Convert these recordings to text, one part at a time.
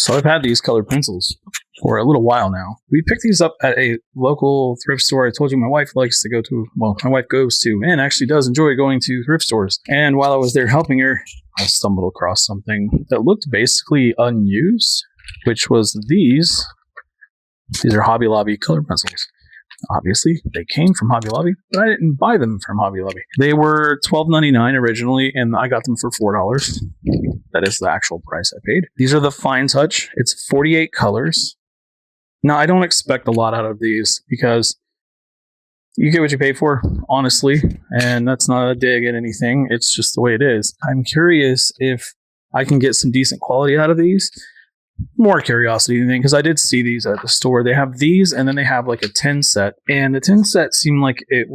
So I've had these colored pencils for a little while now. We picked these up at a local thrift store. I told you my wife likes to go to, well, my wife goes to and actually does enjoy going to thrift stores. And while I was there helping her, I stumbled across something that looked basically unused, which was these. These are Hobby Lobby colored pencils. Obviously, they came from Hobby Lobby, but I didn't buy them from Hobby Lobby. They were $12.99 originally, and I got them for $4. That is the actual price I paid. These are the Fine Touch. It's 48 colors. Now, I don't expect a lot out of these because you get what you pay for, honestly, and that's not a dig at anything. It's just the way it is. I'm curious if I can get some decent quality out of these. More curiosity than anything, because I did see these at the store. They have these, and then they have like a 10 set, and the 10 set seemed like it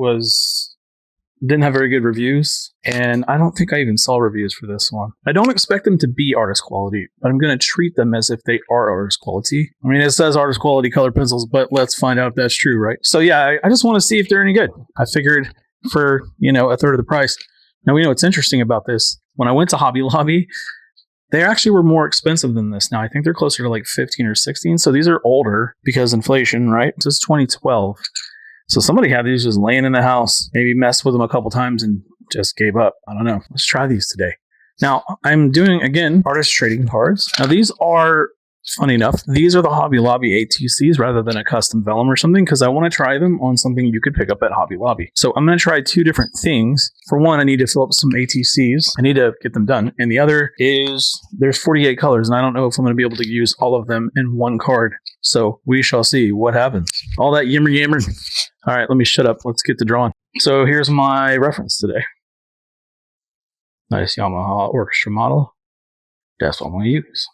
didn't have very good reviews, and I don't think I even saw reviews for this one. I don't expect them to be artist quality, but I'm going to treat them as if they are artist quality. I mean, it says artist quality colored pencils, but let's find out if that's true, right? So yeah, I just want to see if they're any good. I figured for, a third of the price. Now, we know what's interesting about this. When I went to Hobby Lobby, they actually were more expensive than this. Now, I think they're closer to like 15 or 16. So these are older because inflation, right? This is 2012. So somebody had these just laying in the house, maybe messed with them a couple times and just gave up. I don't know. Let's try these today. Now, I'm doing, again, artist trading cards. Now, these are, funny enough, these are the Hobby Lobby ATCs rather than a custom vellum or something, because I want to try them on something you could pick up at Hobby Lobby. So I'm going to try two different things. For one, I need to fill up some ATCs. I need to get them done. And the other is there's 48 colors, and I don't know if I'm going to be able to use all of them in one card. So we shall see what happens. All that yammer. All right, let me shut up. Let's get to drawing. So here's my reference today. Nice Yamaha orchestra model. That's what I'm going to use.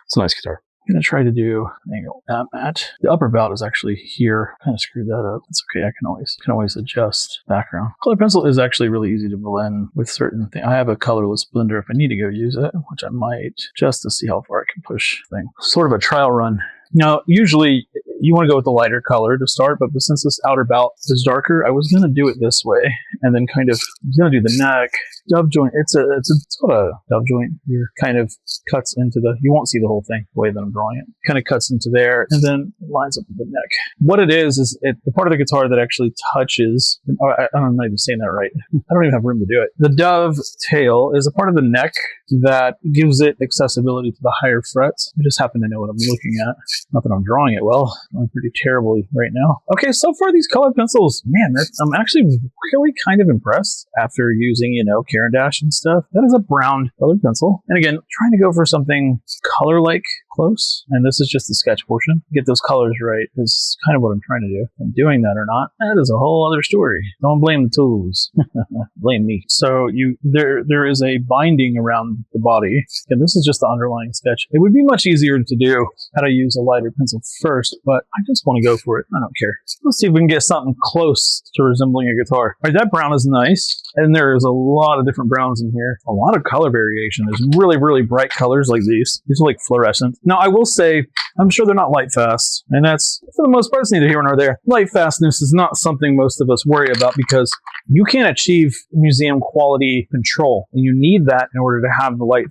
It's a nice guitar. I'm going to try to do angle at. The upper bout is actually here. Kind of screwed that up. It's okay. I can always adjust background. Color pencil is actually really easy to blend with certain things. I have a colorless blender if I need to go use it, which I might, just to see how far I can push things. Sort of a trial run. Now, usually you want to go with the lighter color to start, but since this outer bout is darker, I was going to do it this way, and then I was going to do the neck. Dove joint, it's got a dove joint here, kind of cuts into you won't see the whole thing the way that I'm drawing it. Kind of cuts into there, and then lines up with the neck. What it is the part of the guitar that actually touches, I'm not even saying that right. I don't even have room to do it. The dove tail is a part of the neck that gives it accessibility to the higher frets. I just happen to know what I'm looking at. Not that I'm drawing it well. I'm pretty terribly right now. Okay, so far these colored pencils, man, I'm actually really kind of impressed after using, Caran d'Ache and stuff. That is a brown colored pencil. And again, trying to go for something color-like close. And this is just the sketch portion. Get those colors right is kind of what I'm trying to do. And doing that or not, that is a whole other story. Don't blame the tools. Blame me. So there is a binding around the body. And this is just the underlying sketch. It would be much easier to do how to use a lighter pencil first, but I just want to go for it. I don't care. Let's see if we can get something close to resembling a guitar. All right, that brown is nice. And there is a lot of different browns in here. A lot of color variation. There's really, really bright colors like these. These are like fluorescent. Now, I will say, I'm sure they're not light fast. And that's, for the most part, it's neither here nor there. Light fastness is not something most of us worry about because you can't achieve museum quality control. And you need that in order to have the light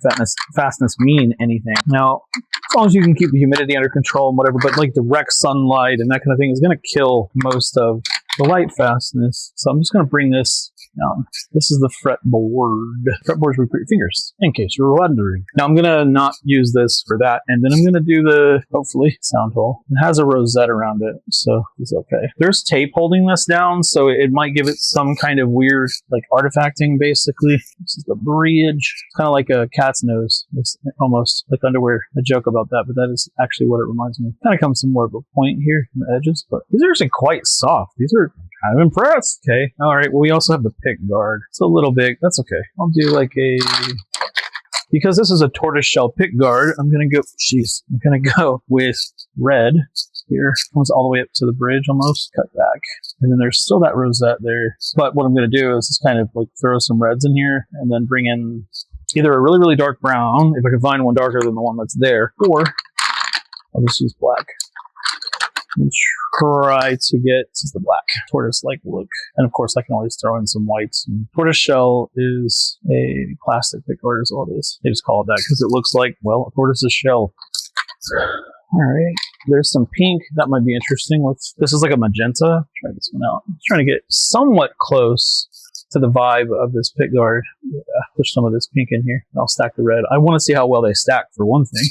fastness mean anything. Now, as long as you can keep the humidity under control and whatever, but like direct sunlight and that kind of thing is going to kill most of the light fastness. So I'm just going to bring this down. This is the fretboard. Fretboards where you put your fingers, in case you're wondering. Now I'm going to not use this for that, and then I'm going to do the, hopefully, sound hole. It has a rosette around it, so it's okay. There's tape holding this down, so it might give it some kind of weird, like, artifacting, basically. This is the bridge. It's kind of like a cat's nose. It's almost like underwear. A joke about that, but that is actually what it reminds me of. Kind of comes some more of a point here in the edges, but these are actually quite soft. These are kind of impressed. Okay. All right. Well, we also have the pick guard. It's a little big. That's okay. I'll do like because this is a tortoiseshell pick guard, I'm going to go with red here. Comes all the way up to the bridge almost. Cut back. And then there's still that rosette there. But what I'm going to do is just kind of like throw some reds in here and then bring in either a really, really dark brown, if I can find one darker than the one that's there, or I'll just use black. And try to get the black tortoise-like look. And of course, I can always throw in some whites. And tortoiseshell is a plastic pick guard is all it is. They just call it that because it looks like, well, a tortoise's shell. All right, there's some pink. That might be interesting. This is like a magenta. Try this one out. I'm trying to get somewhat close to the vibe of this pick guard. Yeah, push some of this pink in here. I'll stack the red. I want to see how well they stack for one thing.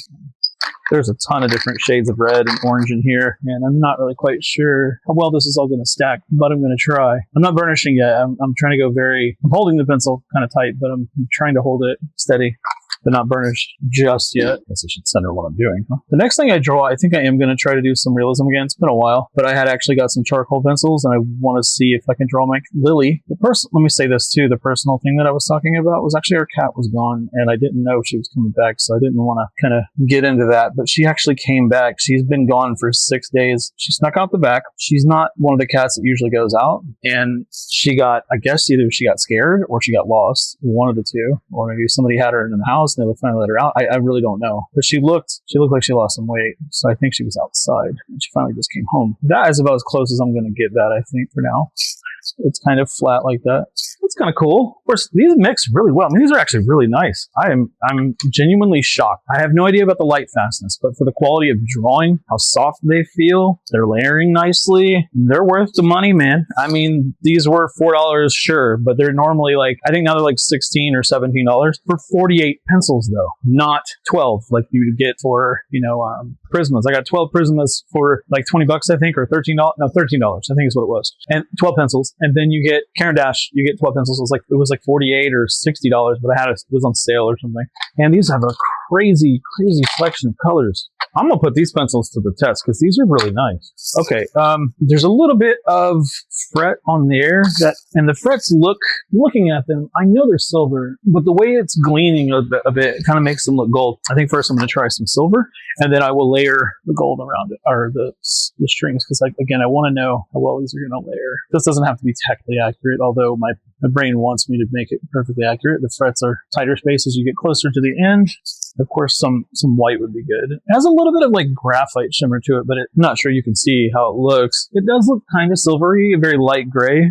There's a ton of different shades of red and orange in here, and I'm not really quite sure how well this is all going to stack, but I'm going to try. I'm not burnishing yet. I'm trying to go I'm holding the pencil kind of tight, but I'm trying to hold it steady, but not burnished just yet. I guess I should center what I'm doing. Huh? The next thing I draw, I think I am going to try to do some realism again. It's been a while, but I had actually got some charcoal pencils, and I want to see if I can draw my Lily. Let me say this too, the personal thing that I was talking about was actually our cat was gone, and I didn't know she was coming back, so I didn't want to kind of get into that, but she actually came back. She's been gone for 6 days. She snuck out the back. She's not one of the cats that usually goes out, and she got, I guess either she got scared or she got lost, one of the two, or maybe somebody had her in the house and they finally let her out. I really don't know, but she looked like she lost some weight, so I think she was outside and she finally just came home. That is about as close as I'm going to get that, I think, for now. It's kind of flat like that. It's kind of cool. Of course, these mix really well. I mean, these are actually really nice. I'm genuinely shocked. I have no idea about the light fastness, but for the quality of drawing, how soft they feel, they're layering nicely, they're worth the money, man. I mean, these were $4, sure, but they're normally like, I think now they're like $16 or $17 for 48 pencils though, not 12 like you would get for, Prismas. I got 12 Prismas for like 20 bucks, I think, or $13. No, $13, I think is what it was. And 12 pencils. And then you get Caran d'Ache, you get 12 pencils. It was like $48 or $60, but it was on sale or something. And these have a crazy selection of colors. I'm going to put these pencils to the test because these are really nice. Okay, there's a little bit of fret on there and the frets looking at them, I know they're silver, but the way it's gleaming a bit, it kind of makes them look gold. I think first I'm going to try some silver, and then I will layer the gold around it, or the strings, because again, I want to know how well these are going to layer. This doesn't have to be technically accurate, although my brain wants me to make it perfectly accurate. The frets are tighter space as you get closer to the end. Of course, some white would be good. It has a little bit of like graphite shimmer to it, but I'm not sure you can see how it looks. It does look kind of silvery, a very light gray.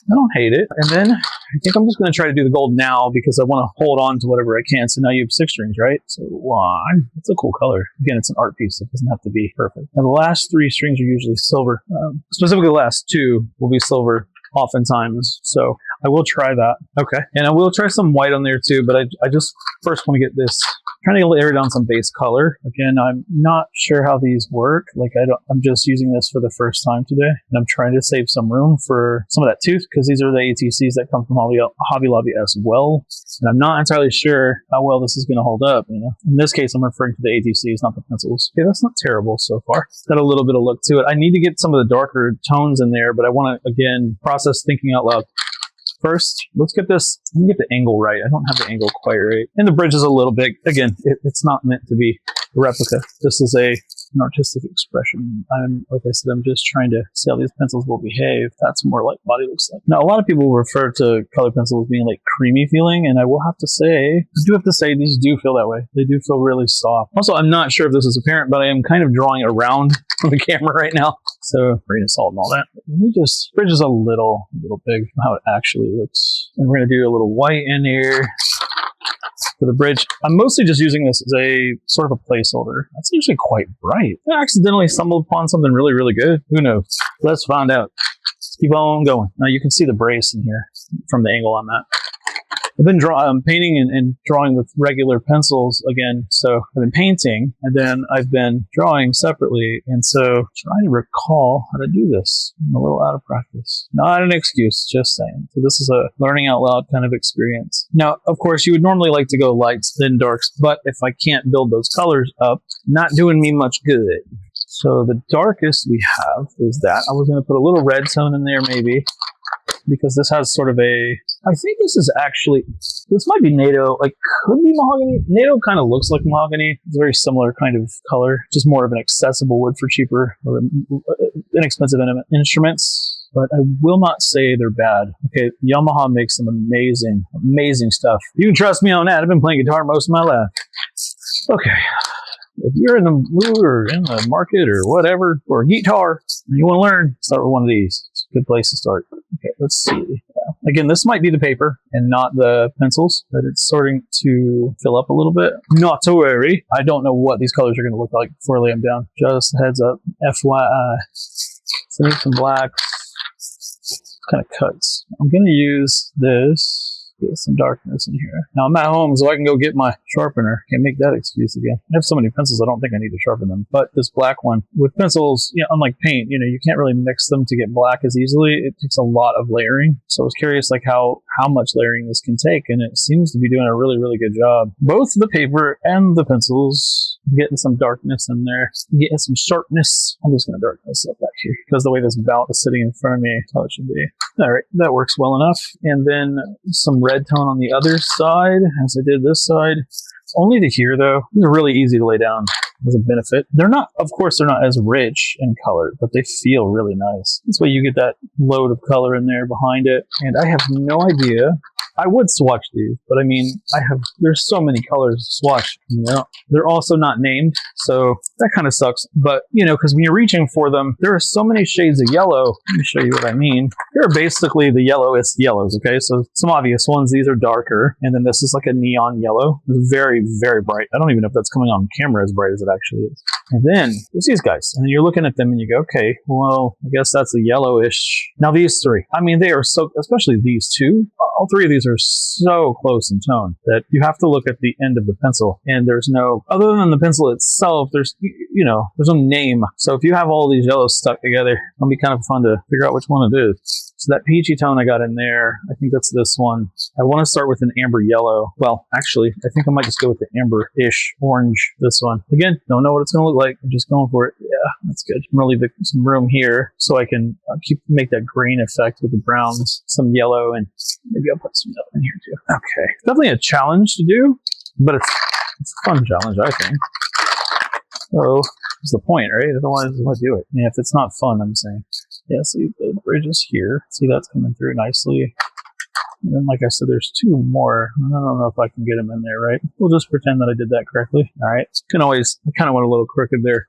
I don't hate it. And then I think I'm just going to try to do the gold now because I want to hold on to whatever I can. So now you have 6 strings, right? So 1. It's a cool color. Again, it's an art piece. It doesn't have to be perfect. And the last 3 strings are usually silver. Specifically the last 2 will be silver oftentimes. So I will try that. Okay. And I will try some white on there too, but I just first want to get this, trying to layer down some base color. Again, I'm not sure how these work. I'm just using this for the first time today, and I'm trying to save some room for some of that tooth because these are the ATCs that come from Hobby Lobby as well. And I'm not entirely sure how well this is going to hold up. In this case, I'm referring to the ATCs, not the pencils. Okay, that's not terrible so far. It's got a little bit of look to it. I need to get some of the darker tones in there, but I want to, again, process thinking out loud. First, let's get the angle right. I don't have the angle quite right. And the bridge is a little big. Again, it's not meant to be a replica. This is an artistic expression. Like I said, I'm just trying to see how these pencils will behave. That's more like body looks like. Now, a lot of people refer to colored pencils being like creamy feeling, and I do have to say these do feel that way. They do feel really soft. Also, I'm not sure if this is apparent, but I am kind of drawing around the camera right now. So, grain of salt and all that. Let me just, bridge is a little big from how it actually looks. And we're going to do a little white in here for the bridge. I'm mostly just using this as a sort of a placeholder. That's usually quite bright. I accidentally stumbled upon something really, really good. Who knows? Let's find out. Let's keep on going. Now you can see the brace in here from the angle I'm at. I've been painting and drawing with regular pencils again. So I've been painting and then I've been drawing separately. And so trying to recall how to do this. I'm a little out of practice. Not an excuse, just saying. So this is a learning out loud kind of experience. Now, of course, you would normally like to go lights, then darks, but if I can't build those colors up, not doing me much good. So the darkest we have is that. I was going to put a little red tone in there maybe, because this has sort of I think this might be NATO, could be mahogany. NATO kind of looks like mahogany. It's a very similar kind of color, just more of an accessible wood for cheaper or inexpensive instruments. But I will not say they're bad. Okay, Yamaha makes some amazing stuff. You can trust me on that. I've been playing guitar most of my life. Okay. If you're in the mood or in the market or whatever for a guitar and you want to learn, start with one of these. It's a good place to start. Okay, let's see. Again, this might be the paper and not the pencils, but it's starting to fill up a little bit. Not to worry. I don't know what these colors are going to look like before I lay them down. Just a heads up. FYI. So I need some blacks. Kind of cuts. I'm going to use this. Get some darkness in here. Now I'm at home, so I can go get my sharpener. Can't make that excuse again. I have so many pencils, I don't think I need to sharpen them. But this black one, with pencils, unlike paint, you can't really mix them to get black as easily. It takes a lot of layering. So I was curious, like how much layering this can take, and it seems to be doing a really, really good job. Both the paper and the pencils, getting some darkness in there, getting some sharpness. I'm just going to darken this up back here because the way this belt is sitting in front of me, that's how it should be. All right, that works well enough. And then some red tone on the other side, as I did this side. Only to here, though. These are really easy to lay down as a benefit. They're not, of course, they're not as rich in color, but they feel really nice. This way you get that load of color in there behind it. And I have no idea. I would swatch these, but I mean, there's so many colors to swatch. They're also not named, so that kind of sucks. But, because when you're reaching for them, there are so many shades of yellow. Let me show you what I mean. They're basically the yellowest yellows, okay? So some obvious ones, these are darker, and then this is like a neon yellow. It's very, very bright. I don't even know if that's coming on camera as bright as it actually is. And then there's these guys, and you're looking at them and you go, okay, well, I guess that's a yellowish. Now these three, I mean, they are so, especially these two, all three of these are so close in tone that you have to look at the end of the pencil, and there's no, other than the pencil itself, there's no name. So if you have all these yellows stuck together, it'll be kind of fun to figure out which one it is. So that peachy tone I got in there, I think that's this one. I want to start with an amber yellow. Well, actually, I think I might just go with the amber-ish orange, this one. Again, don't know what it's going to look like. I'm just going for it. Yeah, that's good. I'm going to leave some room here so I can make that green effect with the browns, some yellow, and maybe I'll put some yellow in here too. Okay. Definitely a challenge to do, but it's a fun challenge, I think. So, that's the point, right? Otherwise, why do it? Yeah, if it's not fun, I'm saying. Yeah, see, the bridge is here. See, that's coming through nicely. And then, like I said, there's two more. I don't know if I can get them in there, right? We'll just pretend that I did that correctly. All right. I kind of went a little crooked there.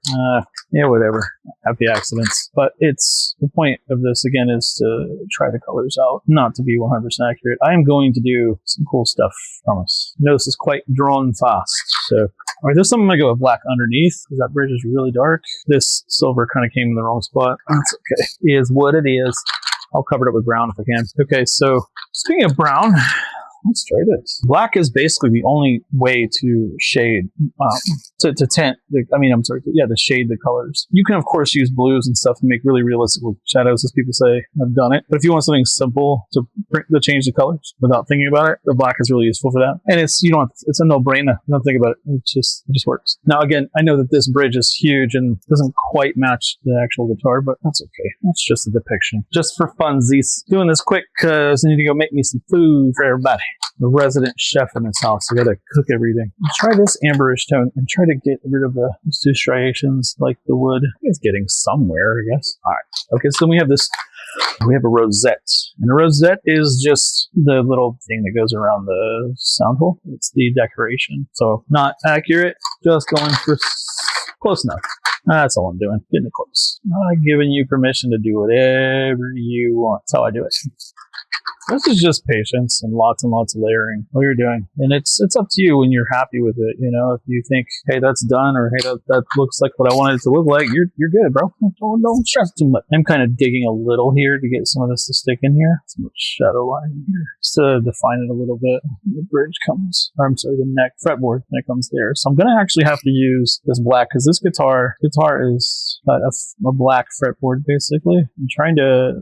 Yeah, whatever. Happy accidents. But the point of this, again, is to try the colors out, not to be 100% accurate. I am going to do some cool stuff, promise. You know, this is quite drawn fast. So, all right, this time I'm going to go with black underneath because that bridge is really dark. This silver kind of came in the wrong spot. That's okay. It is what it is. I'll cover it up with brown if I can. Okay, so speaking of brown, let's try this. Black is basically the only way to shade, to tint, to shade the colors. You can, of course, use blues and stuff to make really realistic shadows, as people say. I've done it. But if you want something simple to change the colors without thinking about it, the black is really useful for that. And it's a no-brainer. You don't think about it. It just works. Now, again, I know that this bridge is huge and doesn't quite match the actual guitar, but that's okay. That's just a depiction. Just for funsies. Doing this quick because I need to go make me some food for everybody. The resident chef in this house. I gotta cook everything. Let's try this amberish tone and try to get rid of these two striations like the wood. It's getting somewhere, I guess. All right. Okay, so we have this. We have a rosette. And a rosette is just the little thing that goes around the sound hole. It's the decoration. So not accurate, just going for close enough. That's all I'm doing. Getting it close. I'm giving you permission to do whatever you want. That's how I do it. This is just patience and lots of layering. What you're doing, and it's up to you when you're happy with it. If you think, hey, that's done, or hey, that looks like what I wanted it to look like, you're good, bro. Don't stress too much. I'm kind of digging a little here to get some of this to stick in here. Some shadow line in here just to define it a little bit. The bridge comes, the neck fretboard that comes there. So I'm gonna actually have to use this black because this guitar is a black fretboard basically. I'm trying to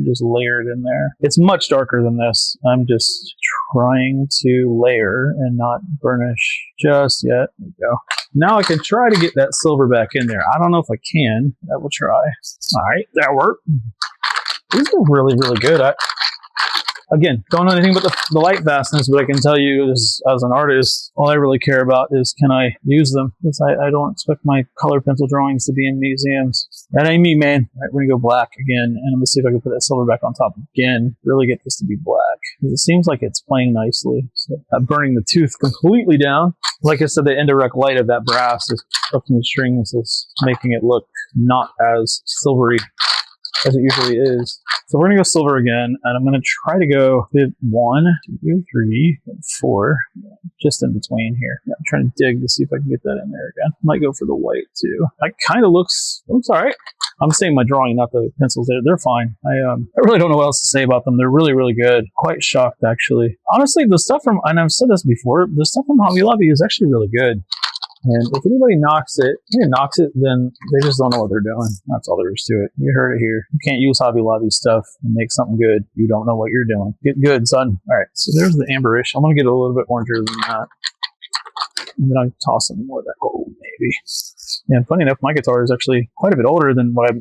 just layer it in there. It's much darker than this. I'm just trying to layer and not burnish just yet. There we go. Now I can try to get that silver back in there. I don't know if I can. I will try. All right, that worked. These are really, really good. Again, don't know anything about the light fastness, but I can tell you as an artist, all I really care about is can I use them? Because I don't expect my color pencil drawings to be in museums. That ain't me, man. All right, we're going to go black again, and I'm going to see if I can put that silver back on top again. Really get this to be black. It seems like it's playing nicely. So burning the tooth completely down. Like I said, the indirect light of that brass is up in the strings is making it look not as silvery. as it usually is. So we're gonna go silver again, and I'm gonna try to go with 1, 2, 3, 4, just in between here. Yeah, I'm trying to dig to see if I can get that in there again. Might go for the white too. That kind of looks all right. I'm saying my drawing, not the pencils. They're fine. I really don't know what else to say about them. They're really, really good. Quite shocked, actually. Honestly, the stuff from, and I've said this before, the stuff from Hobby Lobby is actually really good. And if anybody knocks it, then they just don't know what they're doing. That's all there is to it. You heard it here. You can't use Hobby Lobby stuff and make something good. You don't know what you're doing. Get good, son. All right, so there's the amberish. I'm going to get a little bit oranger than that. And then I'll toss some more of that gold, maybe. And funny enough, my guitar is actually quite a bit older than what I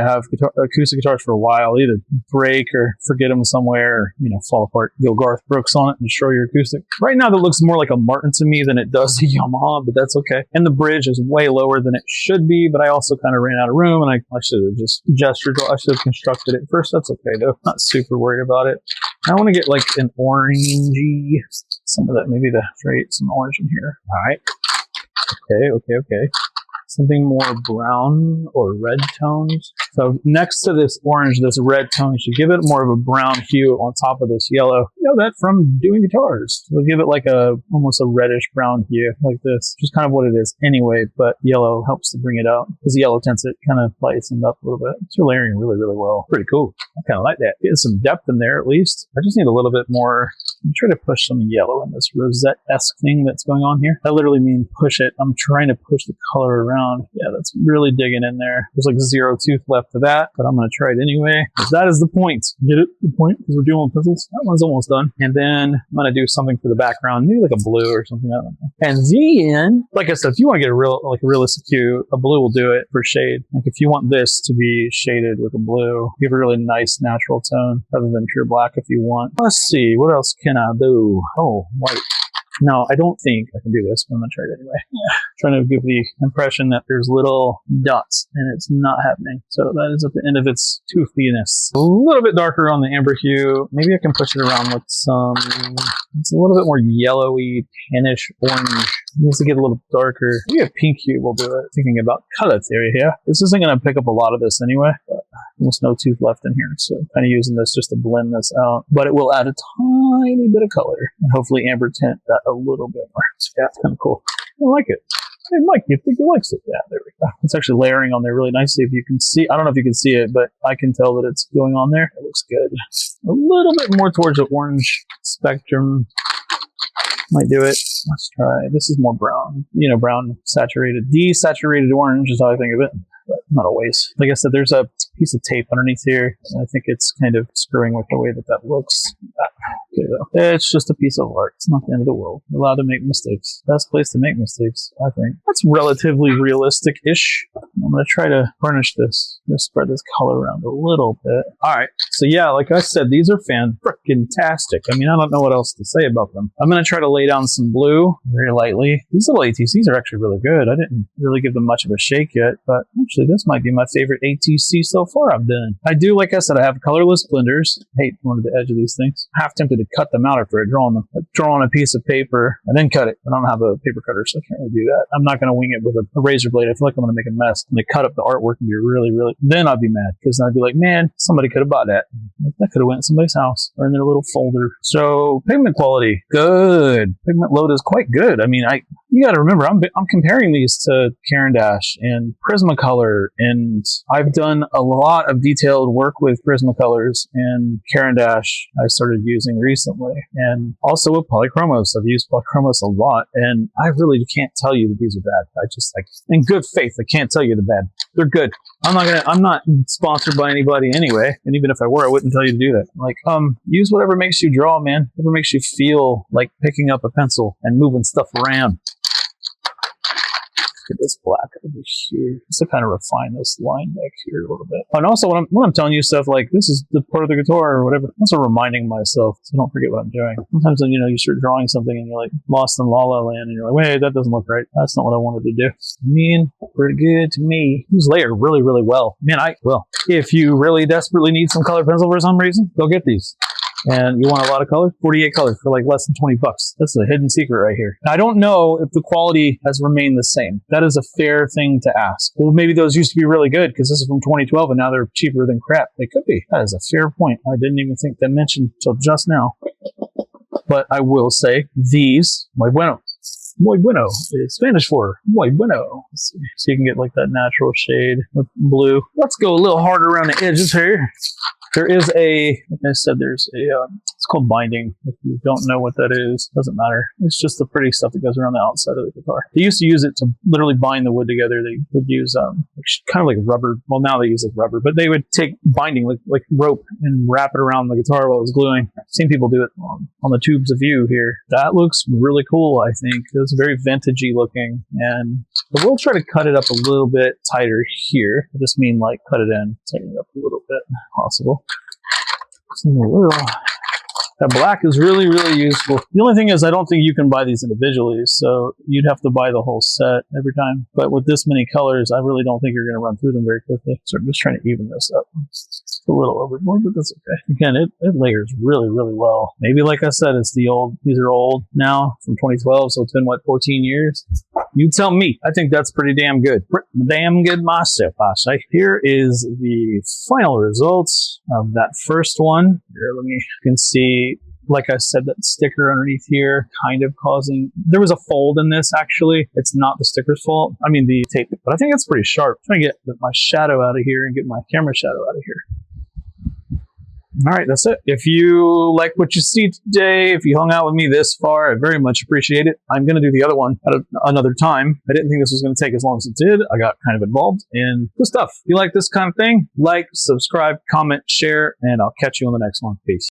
have acoustic guitars for a while. Either break or forget them somewhere, or, fall apart. Go Garth Brooks on it and destroy your acoustic. Right now, that looks more like a Martin to me than it does a Yamaha, but that's okay. And the bridge is way lower than it should be, but I also kind of ran out of room, and I should have just gestured. I should have constructed it first. That's okay, though. Not super worried about it. I want to get like an orangey, some of that, maybe some orange in here. All right. Okay. Something more brown or red tones. So next to this orange, this red tone should give it more of a brown hue on top of this yellow. You know that from doing guitars. So give it like almost a reddish brown hue like this, which is kind of what it is anyway, but yellow helps to bring it out because the yellow tends to kind of lighten up a little bit. It's layering really, really well. Pretty cool. I kind of like that. Getting some depth in there at least. I just need a little bit more. I'm trying to push some yellow in this rosette-esque thing that's going on here. I literally mean push it. I'm trying to push the color around. Yeah, that's really digging in there. There's like 0 tooth left to that, but I'm going to try it anyway. That is the point. Get it? The point? Because we're doing pencils. That one's almost done. And then I'm going to do something for the background, maybe like a blue or something. I don't know. And then, like I said, if you want to get a realistic hue, a blue will do it for shade. Like if you want this to be shaded with a blue, give a really nice natural tone rather than pure black if you want. Let's see, what else can I do? Oh, white. No, I don't think I can do this, but I'm going to try it anyway. Yeah. Trying to give the impression that there's little dots, and it's not happening. So that is at the end of its toothiness. A little bit darker on the amber hue. Maybe I can push it around with it's a little bit more yellowy, tannish orange. It needs to get a little darker. Maybe a pink hue will do it. Thinking about color theory here. This isn't going to pick up a lot of this anyway, but almost no tooth left in here. So kind of using this just to blend this out. But it will add a tiny bit of color and hopefully amber tint that a little bit more. So yeah, it's kind of cool. I like it. Hey, Mike, you think he likes it? Yeah, there we go. It's actually layering on there really nicely. If you can see, I don't know if you can see it, but I can tell that it's going on there. It looks good. A little bit more towards the orange spectrum. Might do it. Let's try. This is more brown. Brown saturated. Desaturated orange is how I think of it. But not always. Like I said, there's a piece of tape underneath here, and I think it's kind of screwing with the way that looks. Okay, though. It's just a piece of art. It's not the end of the world. You're allowed to make mistakes. Best place to make mistakes, I think. That's relatively realistic-ish. I'm going to try to varnish this. I'm going to spread this color around a little bit. All right. So yeah, like I said, these are fan-frickin-tastic. I mean, I don't know what else to say about them. I'm going to try to lay down some blue very lightly. These little ATCs are actually really good. I didn't really give them much of a shake yet, but actually this might be my favorite ATC so far I've done. I do, like I said, I have colorless blenders. I hate going to the edge of these things. Half tempted to cut them out after I draw them. I draw on a piece of paper and then cut it. I don't have a paper cutter, so I can't really do that. I'm not going to wing it with a razor blade. I feel like I'm going to make a mess. And they cut up the artwork and be really, then I'd be mad because I'd be like, man, somebody could have bought that. That could have went in somebody's house or in their little folder. So pigment quality, good. Pigment load is quite good. I mean, you got to remember, I'm comparing these to Caran d'Ache and Prismacolor, and I've done a lot of detailed work with Prismacolors, and Caran d'Ache I started using recently, and also with Polychromos. I've used Polychromos a lot, and I really can't tell you that these are bad. I just, in good faith, I can't tell you the bad. They're good. I'm not sponsored by anybody anyway, and even if I were, I wouldn't tell you to do that. Use whatever makes you draw, man. Whatever makes you feel like picking up a pencil and moving stuff around. Get this black over here just to kind of refine this line back here a little bit. And also, when I'm telling you stuff like this is the part of the guitar or whatever, I'm also reminding myself so I don't forget what I'm doing. Sometimes when you start drawing something and you're like lost in la la land and you're like, wait, that doesn't look right. That's not what I wanted to do. I mean, pretty good to me. These layer really, really well. Man, if you really desperately need some colored pencil for some reason, go get these. And you want a lot of colors? 48 colors for like less than 20 bucks. That's a hidden secret right here. I don't know if the quality has remained the same. That is a fair thing to ask. Well, maybe those used to be really good because this is from 2012 and now they're cheaper than crap. They could be. That is a fair point. I didn't even think to mention until just now. But I will say these, muy bueno. Muy bueno is Spanish for muy bueno. So you can get like that natural shade with blue. Let's go a little harder around the edges here. There is a, like I said, there's a, it's called binding. If you don't know what that is, doesn't matter. It's just the pretty stuff that goes around the outside of the guitar. They used to use it to literally bind the wood together. They would use kind of like rubber. Well, now they use like rubber, but they would take binding like rope and wrap it around the guitar while it was gluing. I've seen people do it on the tubes of view here. That looks really cool, I think. It's very vintagey looking, and I will try to cut it up a little bit tighter here. I just mean like cut it in, tighten it up a little bit, if possible. That black is really, really useful. The only thing is I don't think you can buy these individually, so you'd have to buy the whole set every time. But with this many colors, I really don't think you're going to run through them very quickly. So I'm just trying to even this up. It's a little overboard, but that's okay. Again, it layers really, really well. Maybe, like I said, it's the old, these are old now from 2012, so it's been, what, 14 years? You tell me. I think that's pretty damn good. Pretty damn good myself, I say. Here is the final results of that first one. Here, you can see, like I said, that sticker underneath here kind of causing, there was a fold in this actually. It's not the sticker's fault. I mean the tape, but I think it's pretty sharp. I'm trying to get my shadow out of here and get my camera shadow out of here. All right, that's it. If you like what you see today, if you hung out with me this far, I very much appreciate it. I'm going to do the other one at another time. I didn't think this was going to take as long as it did. I got kind of involved in the stuff. If you like this kind of thing, like, subscribe, comment, share, and I'll catch you on the next one. Peace.